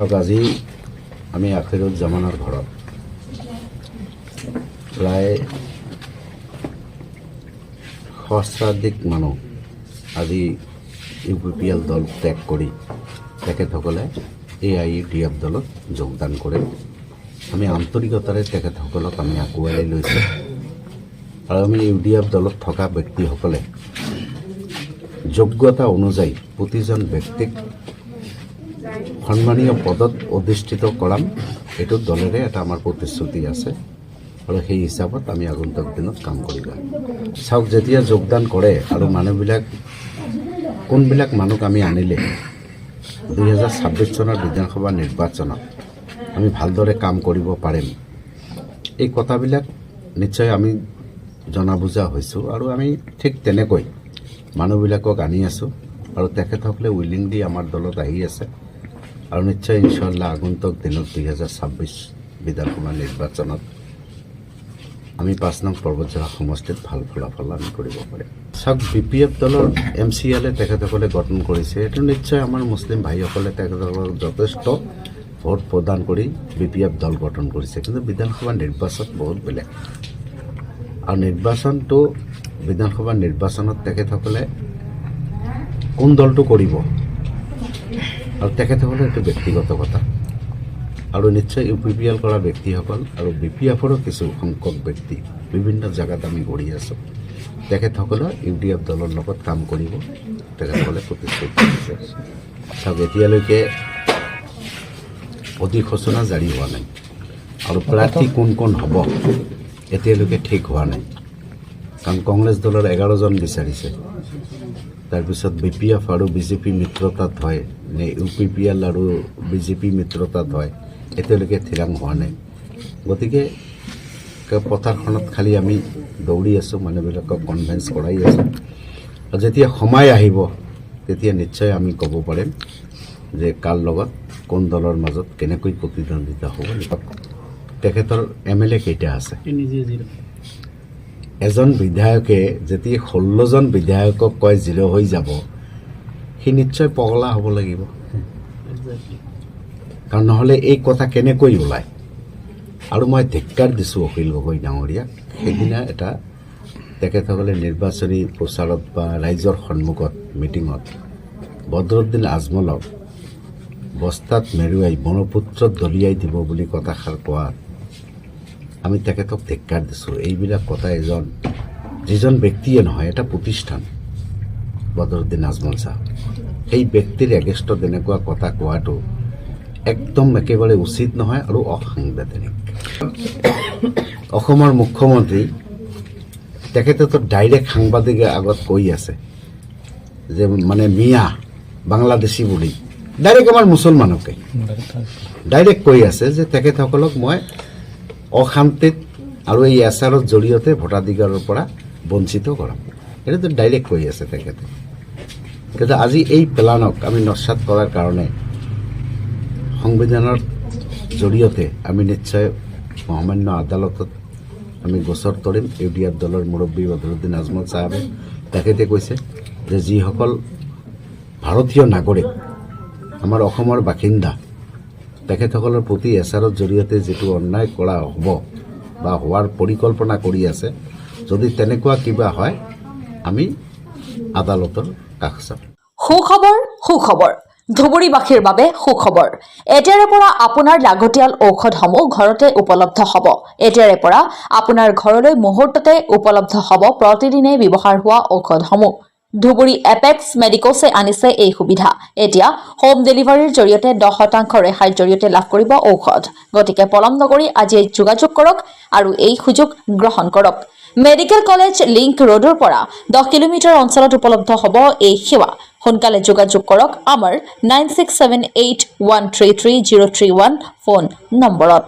আজি আমি আখিৰুজ্জামানৰ ঘৰত প্ৰায় সহস্ৰাধিক মানুহ আজি UPPL দল ত্যাগ কৰি তেখেতসকলে AIUDF দলত যোগদান কৰে। আমি আন্তৰিকতাৰে তেখেতসকলক আমি আগুৱাই লৈছোঁ আৰু আমি UDF দলত থকা ব্যক্তিসকলে যোগ্যতা অনুযায়ী প্ৰতিজন ব্যক্তিক সন্মানীয় পদত অধিষ্ঠিত কৰাম। এইটো দলেৰে এটা আমাৰ প্ৰতিশ্ৰুতি আছে আৰু সেই হিচাপত আমি আগন্তুক দিনত কাম কৰি যাম। চাওক, যেতিয়া যোগদান কৰে আৰু মানুহবিলাক কোনবিলাক মানুহক আমি আনিলে 2026 চনৰ বিধানসভা নিৰ্বাচনত আমি ভালদৰে কাম কৰিব পাৰিম, এই কথাবিলাক নিশ্চয় আমি জনা বুজা হৈছোঁ আৰু আমি ঠিক তেনেকৈ মানুহবিলাকক আনি আছোঁ আৰু তেখেতসকলে উইলিংলি আমাৰ দলত আহি আছে আৰু নিশ্চয় ইনশাআল্লাহ আগন্তুক দিনত 2026 বিধানসভা নিৰ্বাচনত আমি 5 নং পৰ্বতজোৰা সমষ্টিত ভাল ফলাফল আমি কৰিব পাৰিম। চাওক, BPF দলৰ MCL তেখেতসকলে গঠন কৰিছে, এইটো নিশ্চয় আমাৰ মুছলিম ভাইসকলে তেখেতসকলক যথেষ্ট ভোট প্ৰদান কৰি BPF দল গঠন কৰিছে, কিন্তু বিধানসভা নিৰ্বাচন বহুত বেলেগ আৰু বিধানসভা নিৰ্বাচনত তেখেতসকলে কোন দলটো কৰিব আৰু তেখেতসকলে এইটো ব্যক্তিগত কথা আৰু নিশ্চয় UPPL কৰা ব্যক্তিসকল আৰু BPFৰো কিছু সংখ্যক ব্যক্তি বিভিন্ন জেগাত আমি কৰি আছোঁ। তেখেতসকলৰ UDF দলৰ লগত কাম কৰিব তেখেতসকলে প্ৰতিশ্ৰুতি দিছে। চাওক, এতিয়ালৈকে অধিসূচনা জাৰি হোৱা নাই আৰু প্ৰাৰ্থী কোন কোন হ'ব এতিয়ালৈকে ঠিক হোৱা নাই, কাৰণ কংগ্ৰেছ দলৰ 11জন বিচাৰিছে। তাৰপিছত BPF আৰু BJP মিত্ৰতাত হয় নে UPPL আৰু BJP মিত্ৰতাত হয় এতিয়ালৈকে থিৰাং হোৱা নাই। গতিকে পথাৰখনত খালি আমি দৌৰি আছোঁ, মানুহবিলাকক কনভেন্স কৰাই আছোঁ আৰু যেতিয়া সময় আহিব তেতিয়া নিশ্চয় আমি ক'ব পাৰিম যে কাৰ লগত কোন দলৰ মাজত কেনেকৈ প্ৰতিদ্বন্দ্বিতা হ'ব। তেখেতৰ MLA কেইটা আছে? এজন বিধায়কে যেতিয়া 16জন বিধায়কক কয় 0 হৈ যাব, সি নিশ্চয় পগলা হ'ব লাগিব, কাৰণ নহ'লে এই কথা কেনেকৈ ওলায়। আৰু মই ধিক্কাৰ দিছোঁ অখিল গগৈ ডাঙৰীয়াক। সেইদিনা এটা তেখেতসকলে নিৰ্বাচনী প্ৰচাৰত বা ৰাইজৰ সন্মুখত মিটিঙত বদৰুদ্দিন আজমলক বস্তাত মেৰুৱাই ব্ৰহ্মপুত্ৰত দলিয়াই দিব বুলি কথাষাৰ কোৱাত আমি তেখেতক ধিক্কাৰ দিছোঁ। এইবিলাক কথা যিজন ব্যক্তিয়ে নহয়, এটা প্ৰতিষ্ঠান বদৰুদ্দিন আজমল চাহাব, সেই ব্যক্তিৰ এগেইনষ্টত এনেকুৱা কথা কোৱাটো একদম একেবাৰে উচিত নহয় আৰু অসাংবিধানিক। অসমৰ মুখ্যমন্ত্ৰী তেখেতেতো ডাইৰেক্ট সাংবাদিকৰ আগত কৈ আছে যে মানে মিয়া বাংলাদেশী বুলি, ডাইৰেক্ট আমাৰ মুছলমানকে ডাইৰেক্ট কৈ আছে যে তেখেতসকলক মই অশান্তিত আৰু এই এচাৰৰ জৰিয়তে ভোটাধিকাৰৰ পৰা বঞ্চিত কৰাম, এইটো ডাইৰেক্ট কৈ আছে তেখেতে। কিন্তু আজি এই প্লেনক আমি নস্যাৎ কৰাৰ কাৰণে সংবিধানৰ জৰিয়তে আমি নিশ্চয় মহামান্য আদালতত আমি গোচৰ তৰিম। UDF দলৰ মুৰব্বী বদৰুদ্দিন আজমল চাহাবে তেখেতে কৈছে যে যিসকল ভাৰতীয় নাগৰিক আমাৰ অসমৰ বাসিন্দা তেখেতসকলৰ প্ৰতি এচাৰৰ জৰিয়তে যিটো অন্যায় কৰা হ'ব বা হোৱাৰ পৰিকল্পনা কৰি আছে, যদি তেনেকুৱা কিবা হয় আমি আদালতৰ কাষ চাম। সুখবৰ ধুবুৰীবাসীৰ বাবে সুখবৰ। এতিয়াৰে পৰা আপোনাৰ লাগতিয়াল ঔষধসমূহ ঘৰতে উপলব্ধ হ'ব। এতিয়াৰে পৰা আপোনাৰ ঘৰলৈ মুহূৰ্ততে উপলব্ধ হ'ব প্ৰতিদিনে ব্যৱহাৰ হোৱা ঔষধসমূহ। ধুবুৰী এপেক্স মেডিকোছে আনিছে এই সুবিধা। এতিয়া হোম ডেলিভাৰীৰ জৰিয়তে 10% ৰেহাইৰ জৰিয়তে লাভ কৰিব ঔষধ। গতিকে পলম নকৰি আজিয়ে যোগাযোগ কৰক আৰু এই সুযোগ গ্ৰহণ কৰক। মেডিকেল কলেজ লিংক ৰোডৰ পৰা 10 কিলোমিটাৰ অঞ্চলত উপলব্ধ হ'ব এই সেৱা। সোনকালে যোগাযোগ কৰক আমাৰ 9678133031 ফোন নম্বৰত।